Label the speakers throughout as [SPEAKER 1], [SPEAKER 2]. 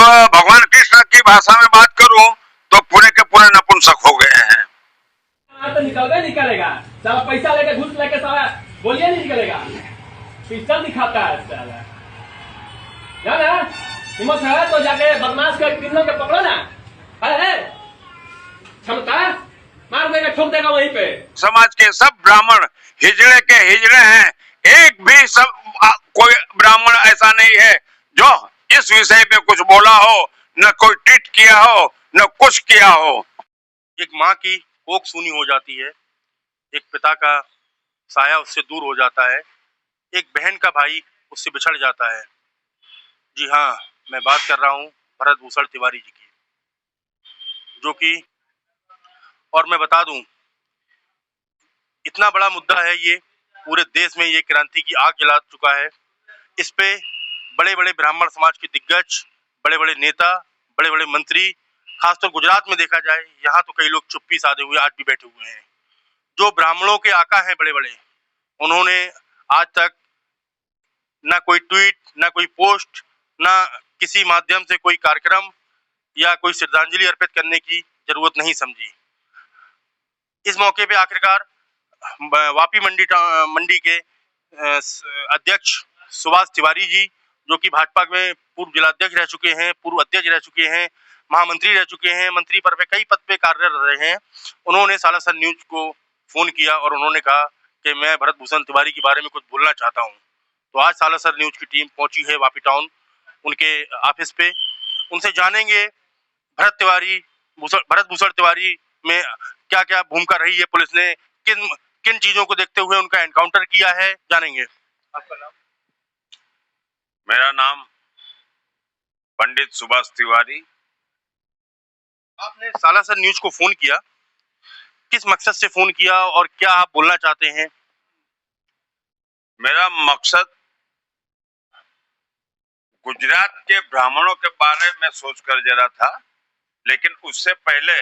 [SPEAKER 1] भगवान कृष्ण की भाषा में बात करूं तो पूरे के पूरे नपुंसक हो गए हैं।
[SPEAKER 2] तो निकलेगा साला, पैसा लेके घूस लेके साला बोलिए नहीं निकलेगा, पिस्टल दिखाता है साला। जाना हिम्मत है तो जाके बदमाश के क्रिमिनल के पकड़ो ना, है क्षमता मार देगा, ठोक देगा वहीं पे।
[SPEAKER 1] समाज के सब ब्राह्मण हिजड़े के हिजड़े हैं, एक भी कोई ब्राह्मण ऐसा नहीं है जो इस विषय पे कुछ बोला हो, न कोई ट्वीट किया हो, न कुछ किया हो।
[SPEAKER 3] एक माँ की कोख सूनी हो जाती है, एक पिता का साया उससे दूर हो जाता है, एक बहन का भाई उससे बिछड़ जाता है। जी हाँ, मैं बात कर रहा हूँ भरत भूषण तिवारी जी की, जो कि, और मैं बता दूं, इतना बड़ा मुद्दा है ये, पूरे देश में ये क्रांति की आग जला चुका है। इस पे बड़े बड़े ब्राह्मण समाज के दिग्गज, बड़े बड़े नेता, बड़े बड़े मंत्री, खासतौर गुजरात में देखा जाए, यहाँ तो कई लोग चुप्पी साधे हुए आज भी बैठे हुए हैं। जो ब्राह्मणों के आका हैं बड़े बड़े, उन्होंने आज तक ना कोई ट्वीट, ना कोई पोस्ट, ना किसी माध्यम से कोई कार्यक्रम या कोई श्रद्धांजलि अर्पित करने की जरूरत नहीं समझी। इस मौके पे आखिरकार वापी मंडी के अध्यक्ष सुभाष तिवारी जी, जो कि भाजपा में पूर्व जिलाध्यक्ष रह चुके हैं, पूर्व अध्यक्ष रह चुके हैं, महामंत्री रह चुके हैं, मंत्री पर पे कई पद पे कार्यरत रहे हैं, उन्होंने सालासर न्यूज को फोन किया और उन्होंने कहा कि मैं भरत भूषण तिवारी के बारे में कुछ बोलना चाहता हूं। तो आज सालासर न्यूज की टीम पहुंची है वापी टाउन, उनके ऑफिस पे। उनसे जानेंगे भरत भूषण तिवारी में क्या क्या भूमिका रही है, पुलिस ने किन किन चीजों को देखते हुए उनका एनकाउंटर किया है, जानेंगे। आपका नाम?
[SPEAKER 1] मेरा नाम पंडित सुभाष तिवारी।
[SPEAKER 3] आपने सालासर न्यूज को फोन किया, किस मकसद से फोन किया और क्या आप बोलना चाहते हैं?
[SPEAKER 1] मेरा मकसद गुजरात के ब्राह्मणों के बारे में सोचकर जरा था, लेकिन उससे पहले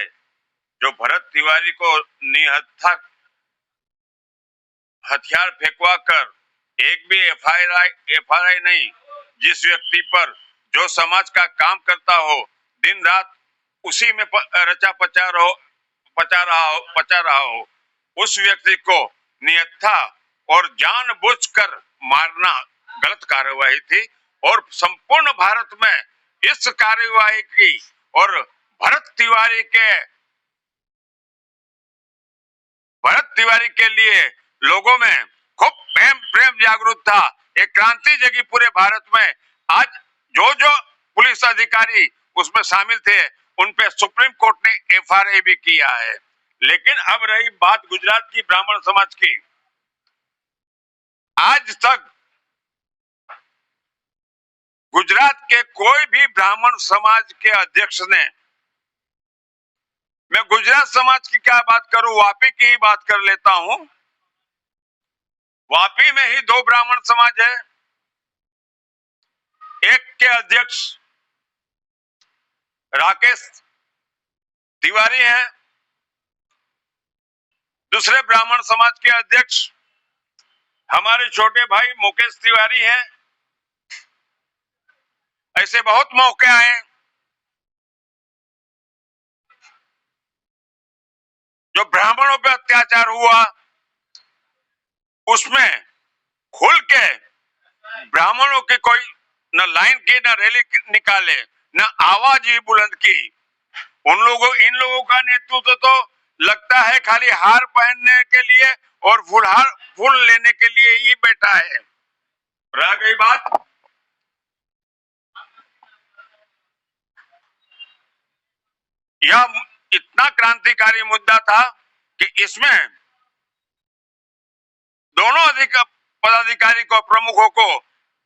[SPEAKER 1] जो भरत तिवारी को निहत्था हथियार फेंकवा कर एक भी एफआईआर नहीं, जिस व्यक्ति पर जो समाज का काम करता हो, दिन रात उसी में रचा पचा रहा हो, उस व्यक्ति को निहत्था और जानबूझकर मारना गलत कार्यवाही थी। और संपूर्ण भारत में इस कार्यवाही की और भरत तिवारी के लिए लोगों में खूब प्रेम जागरूक था, एक क्रांति जगी पूरे भारत में। आज जो जो पुलिस अधिकारी उसमें शामिल थे, उन पे सुप्रीम कोर्ट ने एफआईआर भी किया है। लेकिन अब रही बात गुजरात की ब्राह्मण समाज की, आज तक गुजरात के कोई भी ब्राह्मण समाज के अध्यक्ष ने, मैं गुजरात समाज की क्या बात करूं, वापी की ही बात कर लेता हूं। वापी में ही 2 ब्राह्मण समाज है, एक के अध्यक्ष राकेश तिवारी हैं, दूसरे ब्राह्मण समाज के अध्यक्ष हमारे छोटे भाई मुकेश तिवारी हैं। ऐसे बहुत मौके आए जो ब्राह्मणों पे अत्याचार हुआ, उसमें खुल के ब्राह्मणों की कोई न लाइन की, न रैली निकाले, न आवाज ही बुलंद की। इन लोगों का नेतृत्व तो लगता है खाली हार पहनने के लिए और फूल लेने के लिए ही बैठा है। रह गई बात यह इतना क्रांतिकारी मुद्दा था कि इसमें दोनों पदाधिकारी को, प्रमुखों को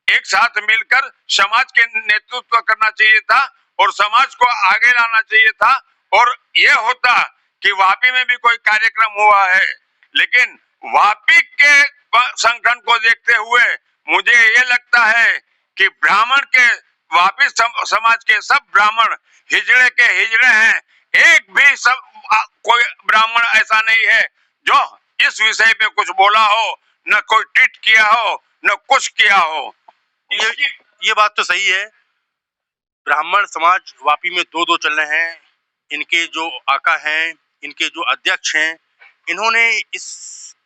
[SPEAKER 1] एक साथ मिलकर समाज के नेतृत्व करना चाहिए था और समाज को आगे लाना चाहिए था। और यह होता कि वापी में भी कोई कार्यक्रम हुआ है, लेकिन वापी के संगठन को देखते हुए मुझे ये लगता है कि वापी समाज के सब ब्राह्मण हिजड़े के हिजड़े हैं, एक भी कोई ब्राह्मण ऐसा नहीं है जो इस विषय पे कुछ बोला हो, न कोई ट्वीट किया हो, न कुछ किया हो।
[SPEAKER 3] ये बात तो सही है ब्राह्मण समाज वापी में दो चल रहे हैं। इनके जो आका हैं, इनके जो अध्यक्ष हैं, इन्होंने इस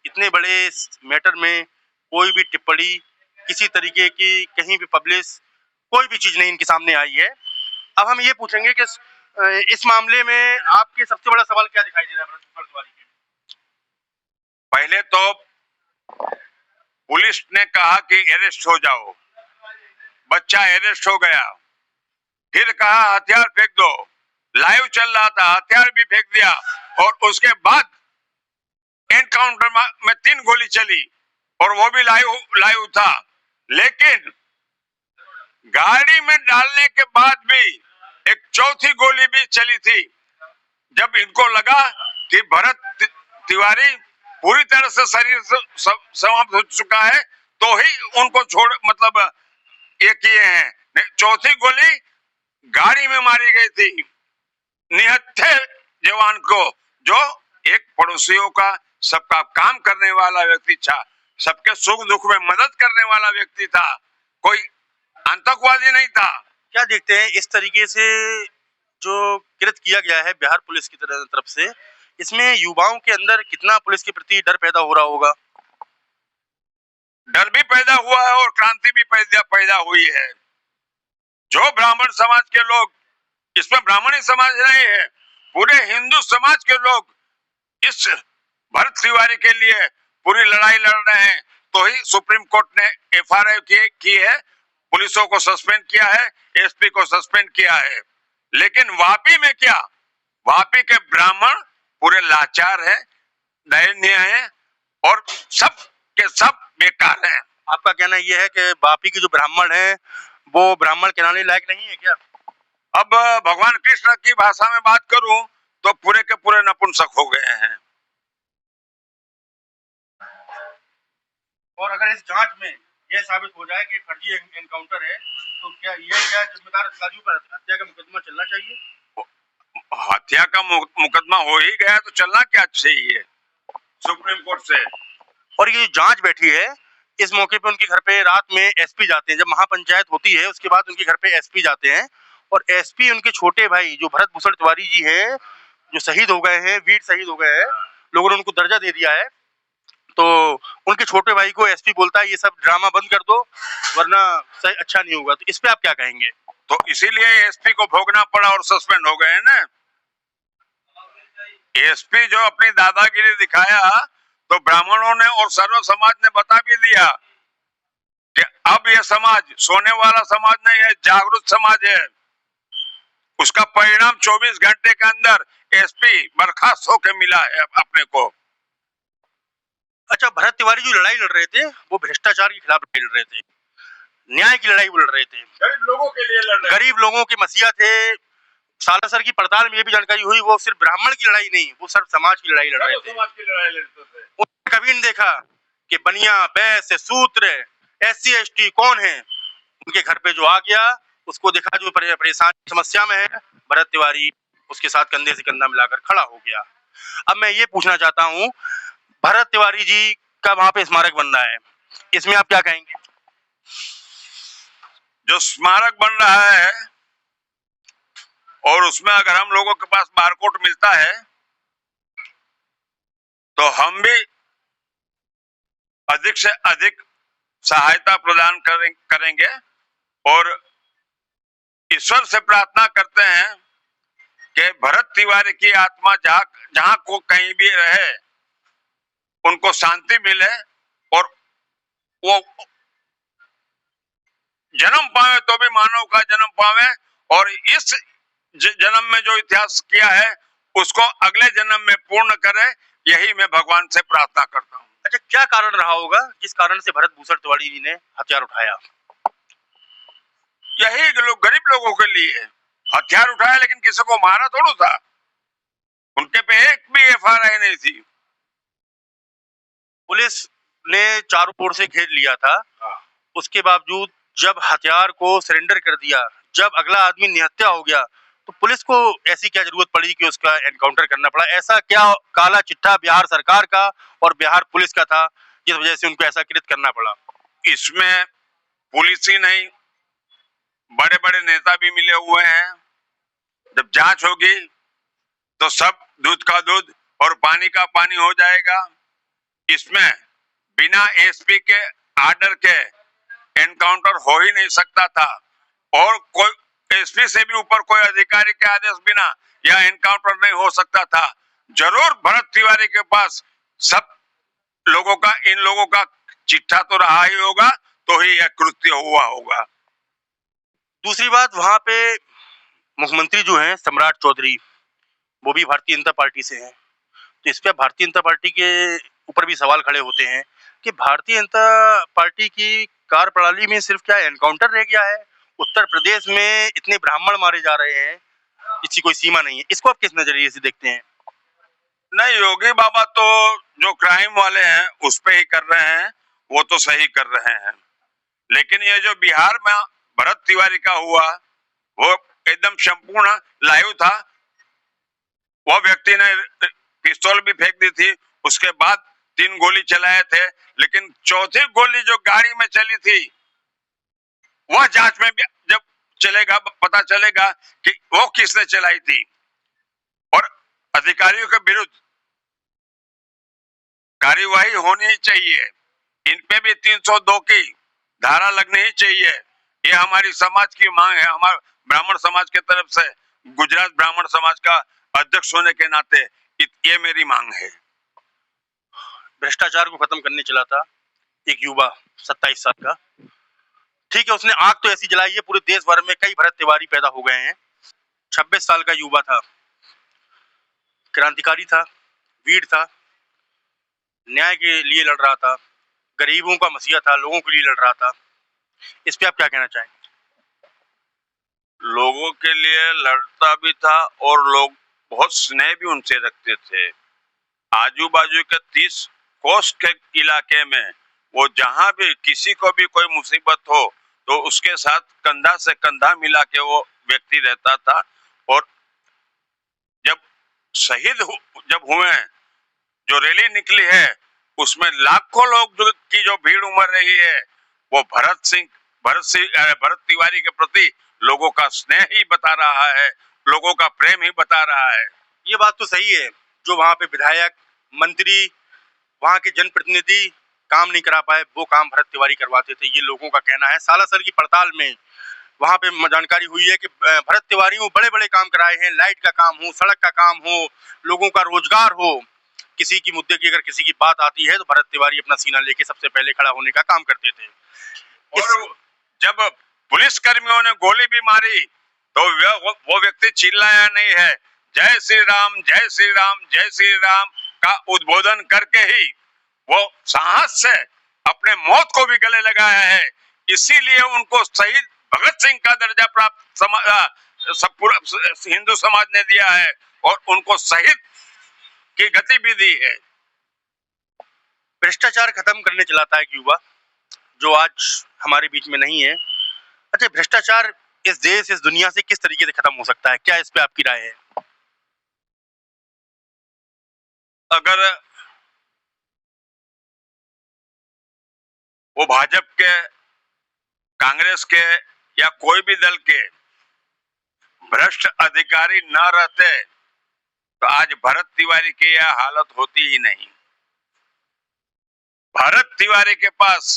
[SPEAKER 3] इतने बड़े मैटर में कोई भी टिप्पणी किसी तरीके की कहीं भी पब्लिश कोई भी चीज नहीं इनके सामने आई है। अब हम ये पूछेंगे कि इस मामले में आपके सबसे बड़ा सवाल क्या दिखाई दे रहा है भरत भूषण तिवारी के?
[SPEAKER 1] पहले तो पुलिस ने कहा कि अरेस्ट हो जाओ, बच्चा अरेस्ट हो गया। फिर कहा हथियार फेंक दो, लाइव चल रहा था, हथियार भी फेंक दिया। और उसके बाद एनकाउंटर में 3 गोली चली और वो भी लाइव था। लेकिन गाड़ी में डालने के बाद भी एक चौथी गोली भी चली थी। जब इनको लगा कि भरत तिवारी पूरी तरह से शरीर समाप्त हो चुका है, तो ही उनको छोड़ मतलब ये किए हैं। चौथी गोली गाड़ी में मारी गई थी निहत्थे जवान को, जो एक पड़ोसियों का सबका काम करने वाला व्यक्ति था, सबके सुख दुख में मदद करने वाला व्यक्ति था, कोई आतंकवादी नहीं था।
[SPEAKER 3] क्या देखते हैं इस तरीके से जो कृत किया गया है बिहार पुलिस की तरफ से, इसमें युवाओं के अंदर कितना पुलिस के प्रति डर पैदा हो रहा होगा?
[SPEAKER 1] डर भी पैदा हुआ है और क्रांति भी पैदा हुई है। जो ब्राह्मण समाज के लोग, इसमें ब्राह्मणी समाज नहीं है, पूरे हिंदू समाज के लोग इस भरत तिवारी के लिए पूरी लड़ाई लड़ रहे हैं, तो ही सुप्रीम कोर्ट ने FRI की है, पुलिसों को सस्पेंड किया है, SP को सस्पेंड किया है। लेकिन वापी में क्या, वापी के ब्राह्मण पूरे लाचार हैं, दयनीय हैं और सब के सब बेकार हैं।
[SPEAKER 3] आपका कहना यह है कि वापी के जो ब्राह्मण हैं वो ब्राह्मण कहलाने लायक नहीं है क्या?
[SPEAKER 1] अब भगवान कृष्ण की भाषा में बात करूं तो पूरे के पूरे नपुंसक हो गए हैं।
[SPEAKER 3] और अगर इस जांच में यह साबित हो जाए कि फर्जी एनकाउंटर है, तो क्या जिम्मेदार अधिकारियों पर हत्या का मुकदमा चलना चाहिए?
[SPEAKER 1] हत्या का मुकदमा हो ही गया तो चलना क्या चाहिए सुप्रीम कोर्ट से।
[SPEAKER 3] और ये जांच बैठी है, इस मौके पे उनके घर पे रात में SP जाते हैं। जब महापंचायत होती है उसके बाद उनके घर पे SP जाते हैं और SP उनके छोटे भाई जो भरत भूषण तिवारी जी हैं, जो शहीद हो गए हैं, वीर शहीद हो गए हैं, लोगों ने उनको दर्जा दे दिया है, तो उनके छोटे भाई को SP बोलता है ये सब ड्रामा बंद कर दो वरना सही अच्छा नहीं होगा। तो इस पे आप क्या कहेंगे?
[SPEAKER 1] तो इसीलिए SP को भोगना पड़ा और सस्पेंड हो गए ना। SP जो अपनी दादागिरी दिखाया तो ब्राह्मणों ने और सर्व समाज ने बता भी दिया कि अब यह समाज सोने वाला समाज नहीं है, जागरूक समाज है। उसका परिणाम 24 घंटे के अंदर SP बर्खास्त होकर मिला है अपने को।
[SPEAKER 3] अच्छा, भरत तिवारी जो लड़ाई लड़ रहे थे वो भ्रष्टाचार के खिलाफ लड़ रहे थे, न्याय की लड़ाई लड़ रहे थे,
[SPEAKER 1] गरीब लोगों के लिए लड़ रहे,
[SPEAKER 3] गरीब लोगों के मसीहा थे। सालासर की पड़ताल में ये भी जानकारी हुई वो सिर्फ ब्राह्मण की लड़ाई नहीं, वो सिर्फ समाज की लड़ाई लड़ रहे थे।
[SPEAKER 1] समाज की लड़ाई लड़ते थे।
[SPEAKER 3] उन्होंने कभी नहीं देखा कि बनिया बैस सूत्र SC ST कौन है। उनके घर पे जो आ गया उसको देखा जो परेशानी समस्या में है, भरत तिवारी उसके साथ कंधे से कंधा मिलाकर खड़ा हो गया। अब मैं ये पूछना चाहता हूँ, भरत तिवारी जी का वहां पे स्मारक बन रहा है, इसमें आप क्या कहेंगे?
[SPEAKER 1] जो स्मारक बन रहा है और उसमें अगर हम लोगों के पास बारकोड मिलता है तो हम भी अधिक से अधिक सहायता प्रदान करेंगे और ईश्वर से प्रार्थना करते हैं कि भरत तिवारी की आत्मा जहां को कहीं भी रहे उनको शांति मिले और वो जन्म पावे तो भी मानव का जन्म पावे और इस जन्म में जो इतिहास किया है उसको अगले जन्म में पूर्ण करे, यही मैं भगवान से प्रार्थना करता हूँ।
[SPEAKER 3] अच्छा, क्या कारण रहा होगा जिस कारण से भरत भूषण तिवारी जी ने हथियार उठाया?
[SPEAKER 1] यही लोग गरीब लोगों के लिए हथियार उठाया, लेकिन किसी को मारा थोड़ा था, उनके पे एक भी FRI नहीं थी।
[SPEAKER 3] पुलिस ने चारों ओर से घेर लिया था, उसके बावजूद जब हथियार को सरेंडर कर दिया, जब अगला आदमी निहत्या हो गया, तो पुलिस को ऐसी क्या जरूरत पड़ी कि उसका एनकाउंटर करना पड़ा? ऐसा क्या काला चिट्ठा बिहार सरकार का और बिहार पुलिस का था जिस वजह से उनको ऐसा कृत करना पड़ा?
[SPEAKER 1] इसमें पुलिस ही नहीं, बड़े बड़े नेता भी मिले हुए हैं। जब जांच होगी तो सब दूध का दूध और पानी का पानी हो जाएगा। इसमें बिना एसपी के आर्डर के एनकाउंटर हो ही नहीं सकता था, और कोई एसपी से भी ऊपर कोई अधिकारी के आदेश बिना यह एनकाउंटर नहीं हो सकता था। जरूर भरत तिवारी के पास सब लोगों का, इन लोगों का चिट्ठा तो रहा ही होगा, तो ही यह कृत्य हुआ होगा।
[SPEAKER 3] दूसरी बात, वहां पे मुख्यमंत्री जो हैं सम्राट चौधरी, वो भी भारतीय जनता पार्टी से हैं। तो इस पे भारतीय जनता पार्टी के ऊपर भी सवाल खड़े होते हैं कि भारतीय जनता पार्टी की कार्यप्रणाली में सिर्फ क्या एनकाउंटर रह गया है? उत्तर प्रदेश में इतने ब्राह्मण मारे जा रहे हैं, इसकी कोई सीमा नहीं है। इसको आप किस नजरिए से देखते हैं?
[SPEAKER 1] नहीं, योगी बाबा तो जो क्राइम वाले हैं उस पे ही कर रहे हैं, वो तो सही कर रहे हैं। लेकिन ये जो बिहार में भरत तिवारी का हुआ, वो एकदम संपूर्ण लाइव था। वो व्यक्ति ने पिस्तौल भी फेंक दी थी, उसके बाद 3 गोली चलाए थे, लेकिन चौथी गोली जो गाड़ी में चली थी, वह जांच में भी जब चलेगा पता चलेगा कि वो किसने चलाई थी। और अधिकारियों के विरुद्ध कार्यवाही होनी चाहिए। इन पे भी 302 की धारा लगनी ही चाहिए। ये हमारी समाज की मांग है, हमारे ब्राह्मण समाज के तरफ से, गुजरात ब्राह्मण समाज का अध्यक्ष होने के नाते ये मेरी मांग है।
[SPEAKER 3] भ्रष्टाचार को खत्म करने चला था एक युवा 27 साल का। ठीक है, उसने आग तो ऐसी जलाई है, पूरे देश भर में कई भरत तिवारी पैदा हो गए हैं। 26 साल का युवा था, क्रांतिकारी था, वीर था, न्याय के लिए लड़ रहा था, गरीबों का मसीहा था, लोगों के लिए लड़ रहा था। इस पे आप क्या कहना चाहेंगे?
[SPEAKER 1] लोगों के लिए लड़ता भी था और लोग बहुत स्नेह भी उनसे रखते थे। आजू बाजू के 30 कोस के इलाके में वो जहां भी किसी को भी कोई मुसीबत हो तो उसके साथ कंधा से कंधा मिला के वो व्यक्ति रहता था। और जब जब हुए, जो रैली निकली है उसमें लाखों लोग की जो भीड़ उमड़ रही है, वो भरत तिवारी के प्रति लोगों का स्नेह ही बता रहा है, लोगों का प्रेम ही बता रहा है।
[SPEAKER 3] ये बात तो सही है, जो वहां पे विधायक, मंत्री, वहां के जनप्रतिनिधि काम नहीं करा पाए, वो काम भरत तिवारी करवाते थे, ये लोगों का कहना है। सालासर की पड़ताल में वहां पे जानकारी हुई है कि भरत तिवारी वो बड़े बड़े काम कराए हैं, लाइट का काम हो, सड़क का काम हो, लोगों का रोजगार हो। किसी की मुद्दे की अगर किसी की बात आती है तो भरत तिवारी अपना सीना लेके सबसे पहले खड़ा होने का काम करते थे।
[SPEAKER 1] और जब पुलिस कर्मियों ने गोली भी मारी तो वो व्यक्ति चिल्लाया नहीं है, जय श्री राम जय श्री राम जय श्री राम का उद्बोधन करके ही वो साहस से अपने मौत को भी गले लगाया है। इसीलिए उनको शहीद भगत सिंह का दर्जा प्राप्त हिंदू समाज ने दिया है और उनको शहीद की गति भी दी है।
[SPEAKER 3] भ्रष्टाचार खत्म करने चलाता है युवा, जो आज हमारे बीच में नहीं है। अच्छा, भ्रष्टाचार इस देश, इस दुनिया से किस तरीके से खत्म हो सकता है? क्या इस पे आपकी राय है?
[SPEAKER 1] अगर वो भाजपा के, कांग्रेस के या कोई भी दल के भ्रष्ट अधिकारी न रहते तो आज भरत तिवारी की यह हालत होती ही नहीं। भरत तिवारी के पास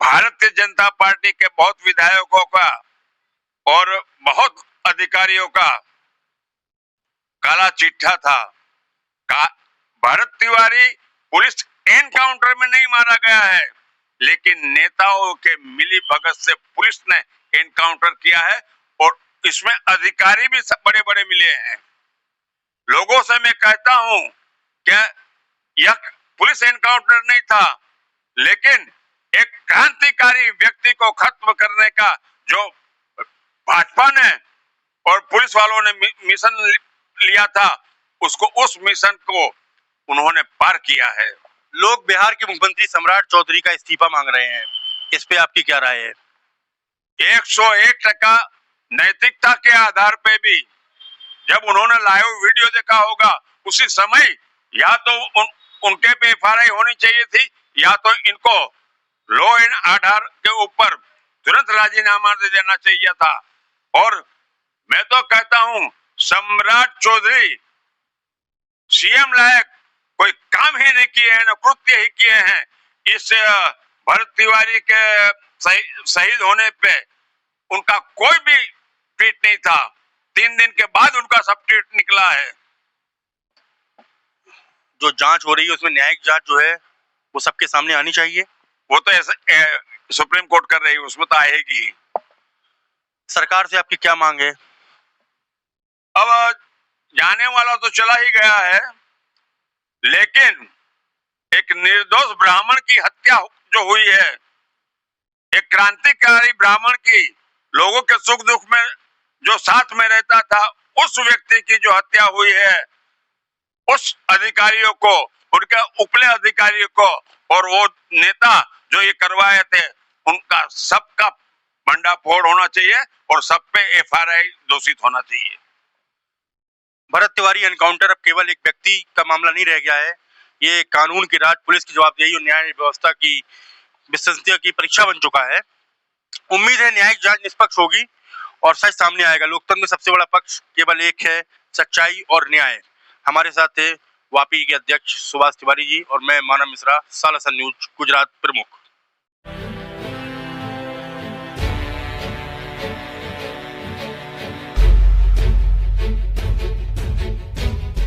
[SPEAKER 1] भारतीय जनता पार्टी के बहुत विधायकों का और बहुत अधिकारियों का काला चिट्ठा था। भरत तिवारी पुलिस एनकाउंटर में नहीं मारा गया है, लेकिन नेताओं के मिली भगत से पुलिस ने एनकाउंटर किया है और इसमें अधिकारी भी सब बड़े बड़े मिले हैं। लोगों से मैं कहता हूं कि यह पुलिस एनकाउंटर नहीं था, लेकिन एक क्रांतिकारी व्यक्ति को खत्म करने का जो भाजपा ने और पुलिस वालों ने मिशन लिया था, उस मिशन को उन्होंने पार किया है।
[SPEAKER 3] लोग बिहार के मुख्यमंत्री सम्राट चौधरी का इस्तीफा मांग रहे हैं, इस पे आपकी क्या राय है?
[SPEAKER 1] 101% नैतिकता के आधार पे भी जब उन्होंने लाइव वीडियो देखा होगा, उसी समय या तो उनके पे FIR होनी चाहिए थी, या तो इनको लॉ एंड ऑर्डर के ऊपर तुरंत राजीनामा दे देना चाहिए था। और मैं तो कहता हूं सम्राट चौधरी सीएम लायक कोई काम ही नहीं किए हैं, न कृत्य ही किए हैं। इस भरत तिवारी के शहीद होने पे उनका कोई भी ट्वीट नहीं था। 3 दिन के बाद उनका सब ट्वीट निकला है।
[SPEAKER 3] जो जांच हो रही है उसमें न्यायिक जांच जो है वो सबके सामने आनी चाहिए।
[SPEAKER 1] वो तो सुप्रीम कोर्ट कर रही है, उसमें तो आएगी।
[SPEAKER 3] सरकार से आपकी क्या मांग है?
[SPEAKER 1] अब जाने वाला तो चला ही गया है, लेकिन एक निर्दोष ब्राह्मण की हत्या जो हुई है, एक क्रांतिकारी ब्राह्मण की, लोगों के सुख दुख में जो साथ में रहता था, उस व्यक्ति की जो हत्या हुई है, उस अधिकारियों को, उनके उपले अधिकारियों को और वो नेता जो ये करवाए थे, उनका सबका भंडाफोड़ होना चाहिए और सब पे एफआईआर दोषित होना चाहिए।
[SPEAKER 3] भरत तिवारी एनकाउंटर अब केवल एक व्यक्ति का मामला नहीं रह गया है, ये कानून की राज, पुलिस की जवाबदेही और न्याय व्यवस्था की विश्वसनीयता की परीक्षा बन चुका है। उम्मीद है न्यायिक जांच निष्पक्ष होगी और सच सामने आएगा। लोकतंत्र में सबसे बड़ा पक्ष केवल एक है, सच्चाई और न्याय। हमारे साथ थे वापी के अध्यक्ष सुभाष तिवारी जी और मैं मानव मिश्रा, सालासन न्यूज गुजरात प्रमुख।